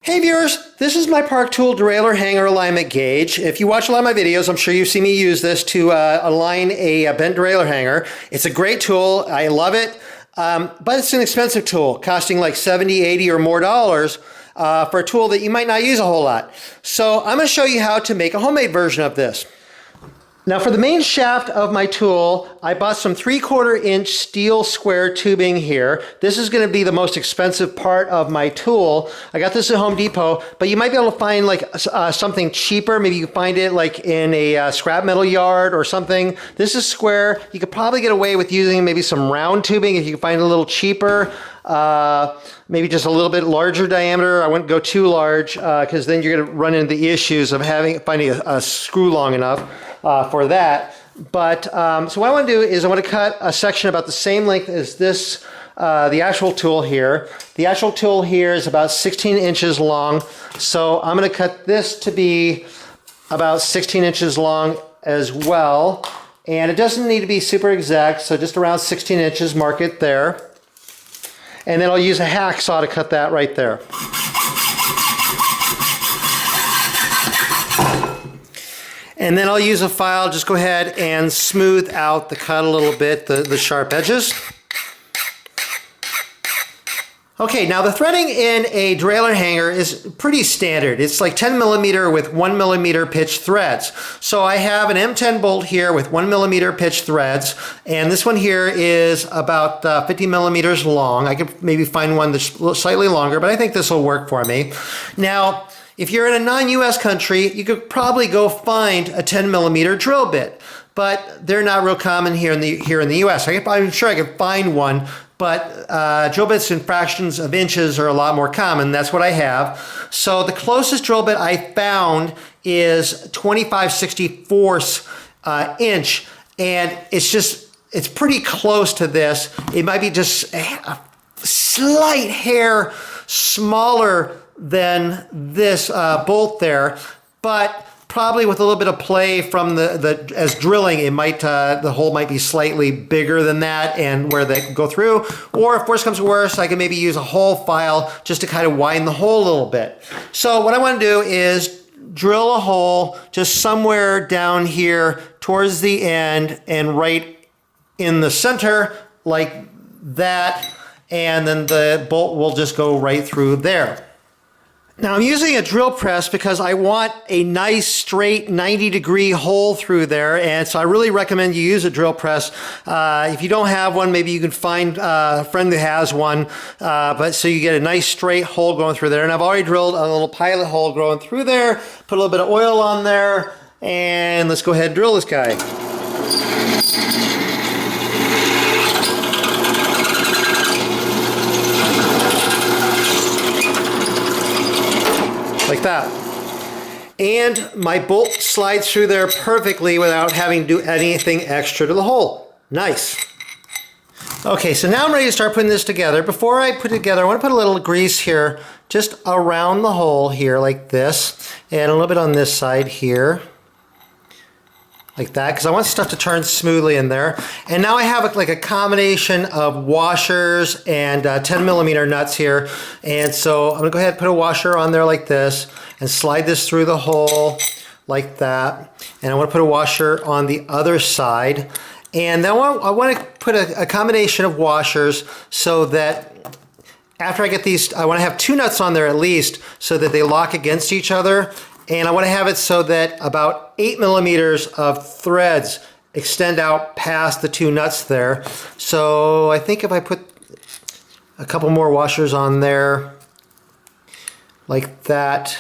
Hey viewers, this is my Park Tool Derailleur hanger alignment gauge. If you watch a lot of my videos, I'm sure you've seen me use this to align a bent derailleur hanger. It's a great tool. I love it, but it's an expensive tool, costing like $70, $80 or more for a tool that you might not use a whole lot. So I'm going to show you how to make a homemade version of this. Now for the main shaft of my tool, I bought some 3/4 inch steel square tubing here. This is going to be the most expensive part of my tool. I got this at Home Depot, but you might be able to find like something cheaper. Maybe you can find it like in a scrap metal yard or something. This is square. You could probably get away with using maybe some round tubing if you can find it a little cheaper. Maybe just a little bit larger diameter. I wouldn't go too large because then you're going to run into the issues of finding a screw long enough for that. But so what I want to do is I want to cut a section about the same length as this, the actual tool here. The actual tool here is about 16 inches long. So I'm going to cut this to be about 16 inches long as well. And it doesn't need to be super exact, so just around 16 inches, mark it there. And then I'll use a hacksaw to cut that right there. And then I'll use a file, just go ahead and smooth out the cut a little bit, the sharp edges. Okay, now the threading in a derailleur hanger is pretty standard. It's like 10 millimeter with 1 millimeter pitch threads. So I have an M10 bolt here with 1 millimeter pitch threads, and this one here is about 50 millimeters long. I could maybe find one that's slightly longer, but I think this will work for me. Now, if you're in a non-US country, you could probably go find a 10 millimeter drill bit, but they're not real common here in the US. I'm sure I could find one, but drill bits in fractions of inches are a lot more common. That's what I have. So the closest drill bit I found is 25/64 inch, and it's pretty close to this. It might be just a slight hair smaller than this bolt there, but probably with a little bit of play from as drilling, it might the hole might be slightly bigger than that, and where they go through. Or if worse comes to worse, I can maybe use a hole file just to kind of widen the hole a little bit. So what I want to do is drill a hole just somewhere down here towards the end and right in the center like that, and then the bolt will just go right through there. Now I'm using a drill press because I want a nice straight 90-degree hole through there, and so I really recommend you use a drill press. If you don't have one, maybe you can find a friend who has one, but so you get a nice straight hole going through there. And I've already drilled a little pilot hole going through there, put a little bit of oil on there, and let's go ahead and drill this guy. Like that. And my bolt slides through there perfectly without having to do anything extra to the hole. Nice. Okay, so now I'm ready to start putting this together. Before I put it together, I want to put a little grease here, just around the hole here like this, and a little bit on this side here. Like that, because I want stuff to turn smoothly in there. And now I have like a combination of washers and 10 millimeter nuts here. And so I'm gonna go ahead and put a washer on there like this and slide this through the hole like that. And I want to put a washer on the other side. And then I want to put a combination of washers so that after I get these, I want to have 2 nuts on there at least so that they lock against each other. And I want to have it so that about 8 millimeters of threads extend out past the 2 nuts there. So I think if I put a couple more washers on there like that,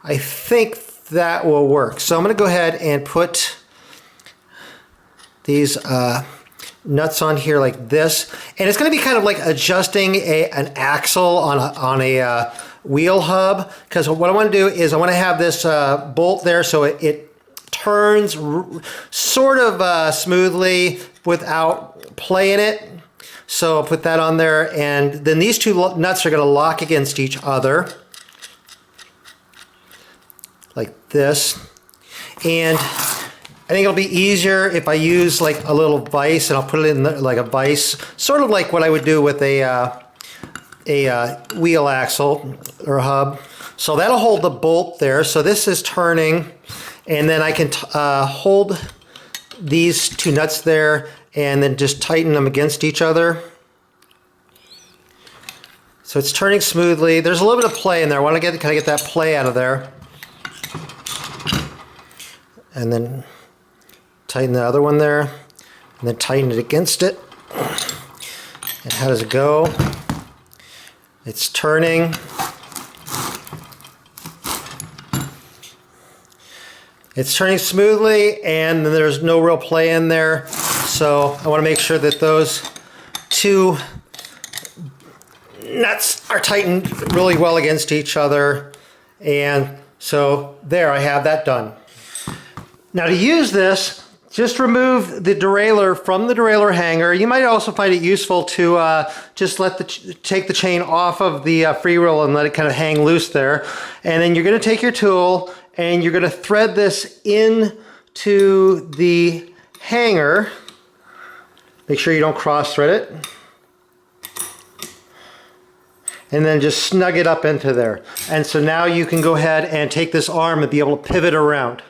I think that will work. So I'm going to go ahead and put these nuts on here like this. And it's going to be kind of like adjusting an axle on a wheel hub, because what I want to do is I want to have this bolt there so it turns sort of smoothly without play in it. So I'll put that on there, and then these 2 nuts are going to lock against each other like this. And I think it'll be easier if I use like a little vise, and I'll put it in like a vise, sort of like what I would do with a a wheel axle or hub. So that'll hold the bolt there. So this is turning, and then I can hold these two nuts there and then just tighten them against each other. So it's turning smoothly. There's a little bit of play in there. I want to kind of get that play out of there. And then tighten the other one there, and then tighten it against it. And how does it go? It's turning. It's turning smoothly, and there's no real play in there. So I want to make sure that those two nuts are tightened really well against each other. And so there, I have that done. Now to use this, just remove the derailleur from the derailleur hanger. You might also find it useful to just take the chain off of the freewheel and let it kind of hang loose there. And then you're going to take your tool and you're going to thread this into the hanger. Make sure you don't cross thread it. And then just snug it up into there. And so now you can go ahead and take this arm and be able to pivot around.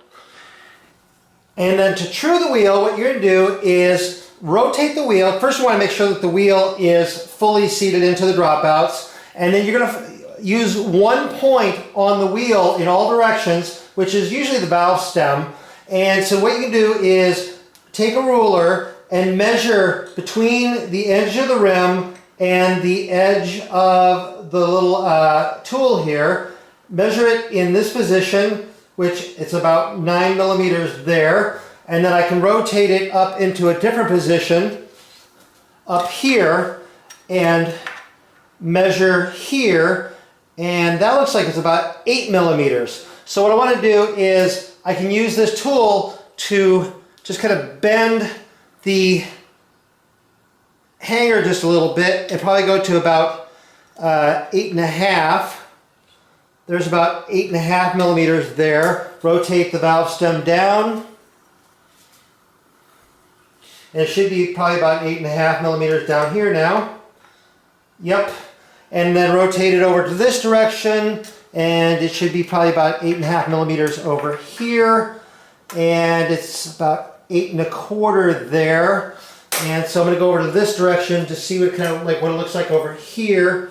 And then to true the wheel, what you're going to do is rotate the wheel. First, you want to make sure that the wheel is fully seated into the dropouts. And then you're going to use one point on the wheel in all directions, which is usually the valve stem. And so what you can do is take a ruler and measure between the edge of the rim and the edge of the little tool here. Measure it in this position, which it's about 9 millimeters there, and then I can rotate it up into a different position up here and measure here, and that looks like it's about 8 millimeters. So what I want to do is I can use this tool to just kind of bend the hanger just a little bit and probably go to about 8.5. There's about 8.5 millimeters there. Rotate the valve stem down. And it should be probably about 8.5 millimeters down here now. Yep. And then rotate it over to this direction, and it should be probably about 8.5 millimeters over here. And it's about 8.25 there. And so I'm going to go over to this direction to see what what it looks like over here.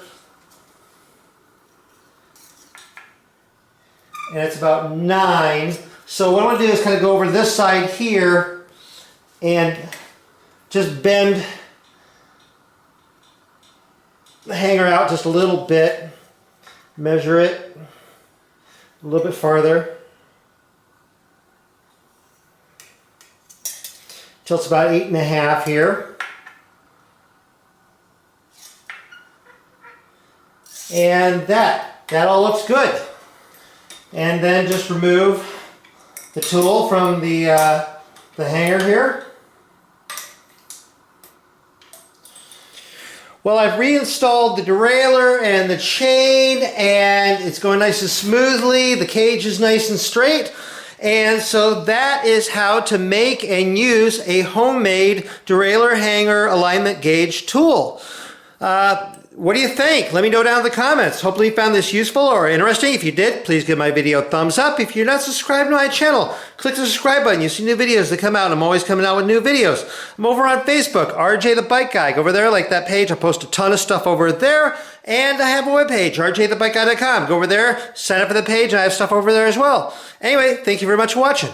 And it's about 9. So what I want to do is kind of go over this side here and just bend the hanger out just a little bit. Measure it a little bit farther till it's about 8.5 here. And that all looks good. And then just remove the tool from the hanger here. Well, I've reinstalled the derailleur and the chain, and it's going nice and smoothly. The cage is nice and straight. And so that is how to make and use a homemade derailleur hanger alignment gauge tool. What do you think? Let me know down in the comments. Hopefully you found this useful or interesting. If you did, please give my video a thumbs up. If you're not subscribed to my channel, click the subscribe button. You see new videos that come out. I'm always coming out with new videos. I'm over on Facebook, RJ the Bike Guy. Go over there, like that page. I post a ton of stuff over there. And I have a webpage, rjthebikeguy.com. Go over there, sign up for the page, and I have stuff over there as well. Anyway, thank you very much for watching.